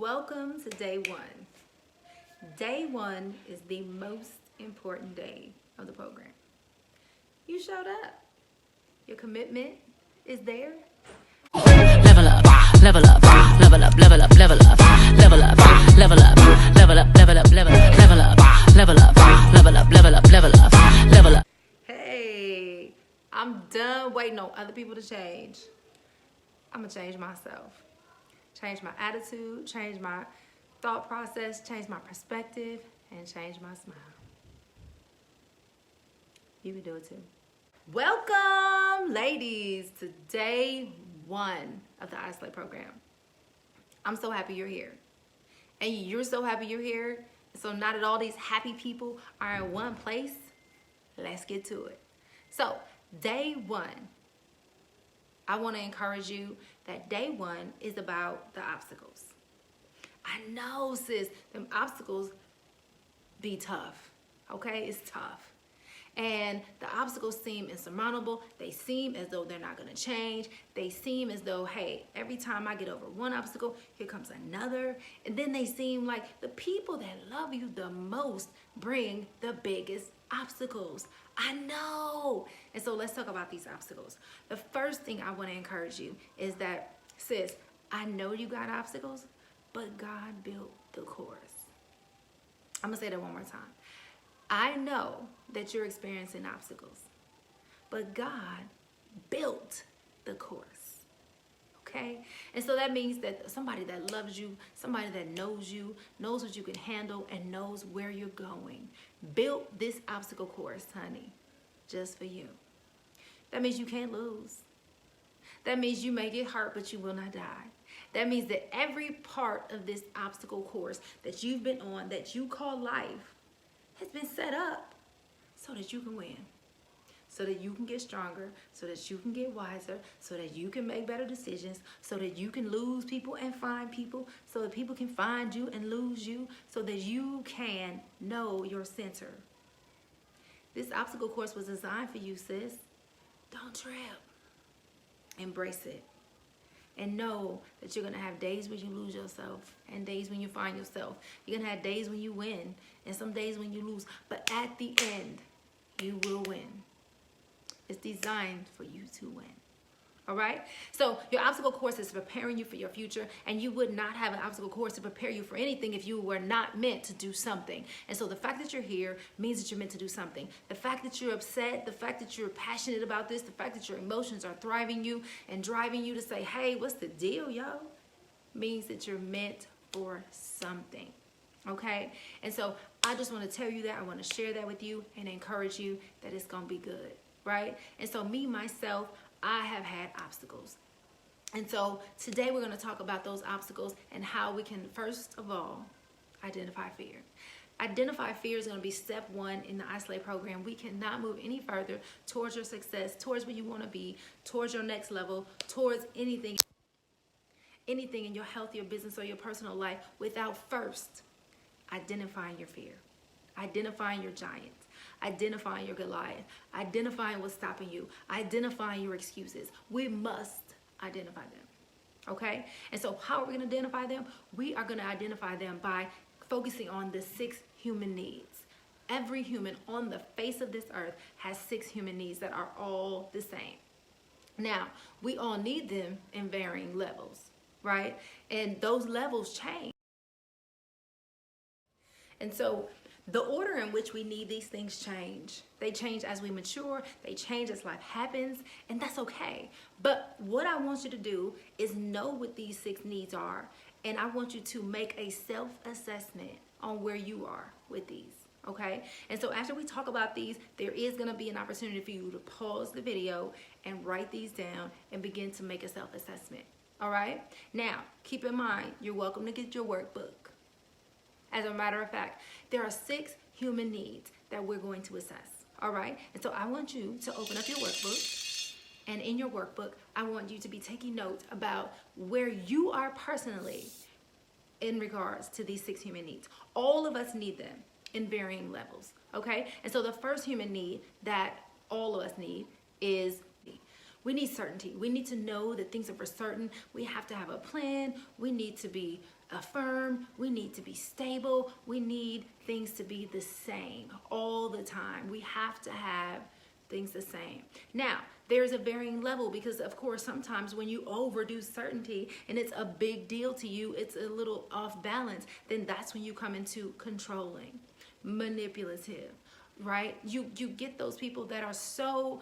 Welcome to day one. Day one is the most important day of the program. You showed up. Your commitment is there. Level up, level up, level up, level up, level up, level up, level up, level up, level up, level up, level up, level up, level up, level up, level up, level up. Hey, I'm done waiting on other people to change. I'm gonna change myself. Change my attitude, change my thought process, change my perspective, and change my smile. You can do it too. Welcome, ladies, to day one of the iSlay program. I'm so happy you're here. And you're so happy you're here. So now that all these happy people are in one place, let's get to it. So, day one, I want to encourage you that day one is about the obstacles. I know, sis, them obstacles be tough, okay? It's tough. And the obstacles seem insurmountable. They seem as though they're not going to change. They seem as though, hey, every time I get over one obstacle, here comes another. And then they seem like the people that love you the most bring the biggest obstacles. I know. And so let's talk about these obstacles. The first thing I want to encourage you is that, sis, I know you got obstacles, but God built the course. I'm going to say that one more time. I know that you're experiencing obstacles, but God built the course, okay? And so that means that somebody that loves you, somebody that knows you, knows what you can handle, and knows where you're going, built this obstacle course, honey, just for you. That means you can't lose. That means you may get hurt, but you will not die. That means that every part of this obstacle course that you've been on, that you call life, has been set up so that you can win, so that you can get stronger, so that you can get wiser, so that you can make better decisions, so that you can lose people and find people, so that people can find you and lose you, so that you can know your center. This obstacle course was designed for you, sis. Don't trip. Embrace it. And know that you're going to have days when you lose yourself and days when you find yourself. You're going to have days when you win and some days when you lose. But at the end, you will win. It's designed for you to win. All right? So your obstacle course is preparing you for your future, and you would not have an obstacle course to prepare you for anything if you were not meant to do something. And so the fact that you're here means that you're meant to do something. The fact that you're upset, the fact that you're passionate about this, the fact that your emotions are thriving you and driving you to say, hey, what's the deal, yo? Means that you're meant for something. Okay? And so I just want to tell you that. I want to share that with you and encourage you that it's going to be good. Right? And so me, myself, I have had obstacles. And so today we're going to talk about those obstacles and how we can, first of all, identify fear. Identify fear is going to be step one in the iSlay program. We cannot move any further towards your success, towards where you want to be, towards your next level, towards anything in your health, your business, or your personal life without first identifying your fear, identifying your giant, identifying your Goliath, identifying what's stopping you, identifying your excuses. We must identify them, okay? And so how are we going to identify them? We are going to identify them by focusing on the 6 human needs. Every human on the face of this earth has 6 human needs that are all the same. Now, we all need them in varying levels, right? And those levels change. And so the order in which we need these things change. They change as we mature. They change as life happens. And that's okay. But what I want you to do is know what these 6 needs are. And I want you to make a self-assessment on where you are with these. Okay? And so after we talk about these, there is going to be an opportunity for you to pause the video and write these down and begin to make a self-assessment. All right? Now, keep in mind, you're welcome to get your workbook. As a matter of fact, there are 6 human needs that we're going to assess, all right? And so I want you to open up your workbook, and in your workbook, I want you to be taking notes about where you are personally in regards to these 6 human needs. All of us need them in varying levels, okay? And so the first human need that all of us need is We need certainty. We need to know that things are for certain. We have to have a plan. We need to be affirmed. We need to be stable. We need things to be the same all the time. We have to have things the same. Now, there's a varying level because, of course, sometimes when you overdo certainty and it's a big deal to you, it's a little off balance, then that's when you come into controlling, manipulative, right? You get those people that are so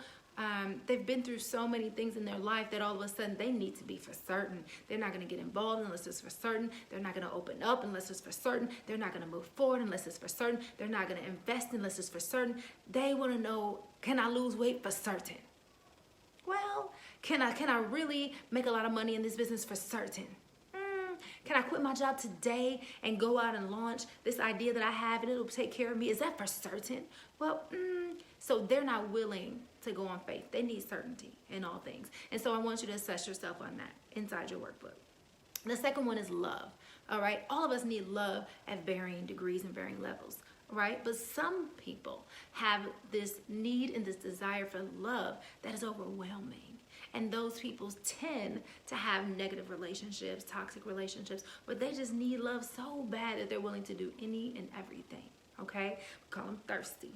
they've been through so many things in their life that all of a sudden they need to be for certain. They're not going to get involved unless it's for certain. They're not going to open up unless it's for certain. They're not going to move forward unless it's for certain. They're not going to invest unless it's for certain. They want to know, can I lose weight for certain? Well, can I really make a lot of money in this business for certain? Can I quit my job today and go out and launch this idea that I have and it'll take care of me? Is that for certain? Well, so they're not willing to go on faith. They need certainty in all things. And so I want you to assess yourself on that inside your workbook. The second one is love. All right. All of us need love at varying degrees and varying levels. Right? But some people have this need and this desire for love that is overwhelming. And those people tend to have negative relationships, toxic relationships, where they just need love so bad that they're willing to do any and everything. Okay? We call them thirsty.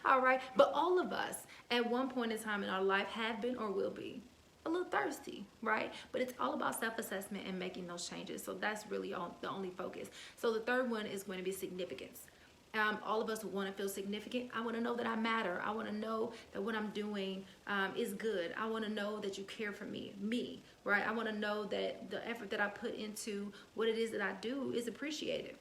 All right? But all of us at one point in time in our life have been or will be a little thirsty, right? But it's all about self-assessment and making those changes. So that's really the only focus. So the third one is going to be significance. All of us want to feel significant. I want to know that I matter. I want to know that what I'm doing is good. I want to know that you care for me, right? I want to know that the effort that I put into what it is that I do is appreciated.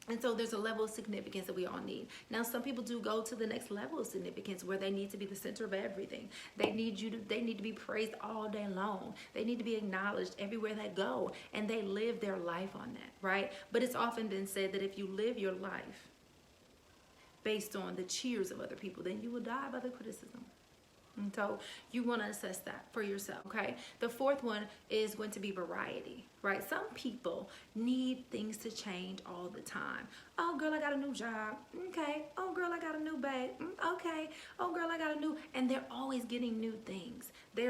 And so there's a level of significance that we all need. Now, some people do go to the next level of significance where they need to be the center of everything. They need to be praised all day long. They need to be acknowledged everywhere they go. And they live their life on that, right? But it's often been said that if you live your life based on the cheers of other people, then you will die by the criticism. And so you want to assess that for yourself, okay? The fourth one is going to be variety, right? Some people need things to change all the time. Oh, girl, I got a new job. Okay. Oh, girl, I got a new bag. Okay. Oh, girl, I got a new, and they're always getting new things. They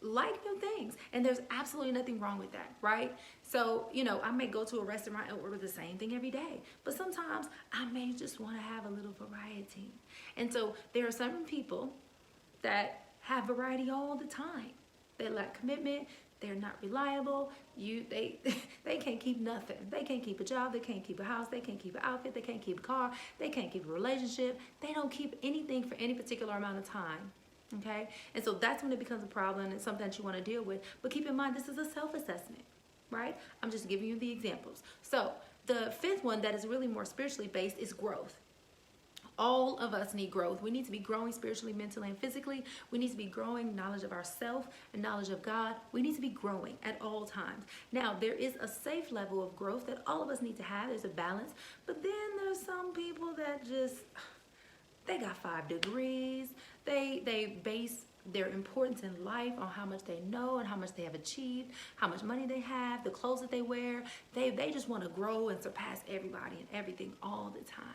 like new things, and there's absolutely nothing wrong with that, right? So, I may go to a restaurant and order the same thing every day, but sometimes I may just want to have a little variety. And so there are certain people that have variety all the time. They lack commitment. They're not reliable. They can't keep nothing. They can't keep a job. They can't keep a house. They can't keep an outfit. They can't keep a car. They can't keep a relationship. They don't keep anything for any particular amount of time. Okay? And so that's when it becomes a problem and something that you want to deal with. But keep in mind, this is a self-assessment, right? I'm just giving you the examples. So the fifth one that is really more spiritually based is growth. All of us need growth. We need to be growing spiritually, mentally, and physically. We need to be growing knowledge of ourselves and knowledge of God. We need to be growing at all times. Now, there is a safe level of growth that all of us need to have. There's a balance. But then there's some people that they got 5 degrees. They base their importance in life on how much they know and how much they have achieved, how much money they have, the clothes that they wear. They just want to grow and surpass everybody and everything all the time.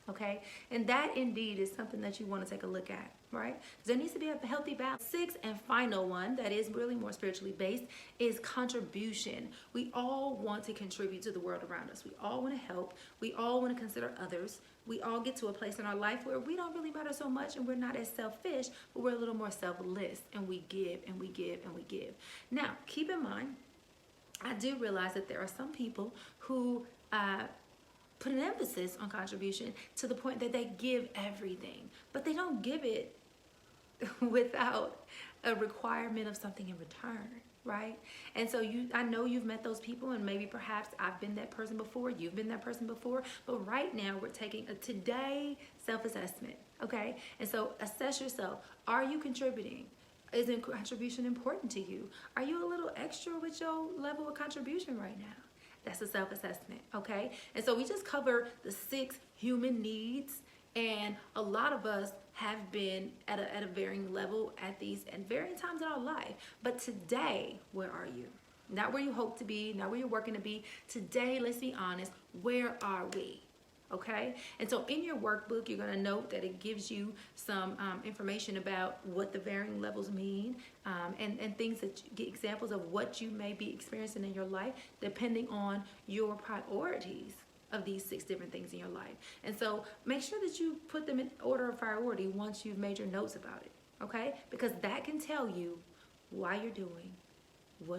Okay, and that indeed is something that you want to take a look at, right? There needs to be a healthy balance. Sixth and final one that is really more spiritually based is contribution. We all want to contribute to the world around us. We all want to help. We all want to consider others. We all get to a place in our life where we don't really matter so much and we're not as selfish, but we're a little more selfless, and we give and we give and we give. Now, keep in mind, I do realize that there are some people who put an emphasis on contribution to the point that they give everything, but they don't give it without a requirement of something in return, right? And so I know you've met those people, and maybe perhaps I've been that person before, you've been that person before, but right now we're taking a today self-assessment, okay? And so assess yourself. Are you contributing? Is contribution important to you? Are you a little extra with your level of contribution right now? That's a self-assessment, okay? And so we just covered the 6 human needs, and a lot of us have been at a varying level at these at varying times in our life. But today, where are you? Not where you hope to be, not where you're working to be. Today, let's be honest, where are we? Okay, and so in your workbook, you're going to note that it gives you some information about what the varying levels mean, and things that you get examples of what you may be experiencing in your life depending on your priorities of these 6 different things in your life. And so make sure that you put them in order of priority once you've made your notes about it, okay? Because that can tell you why you're doing what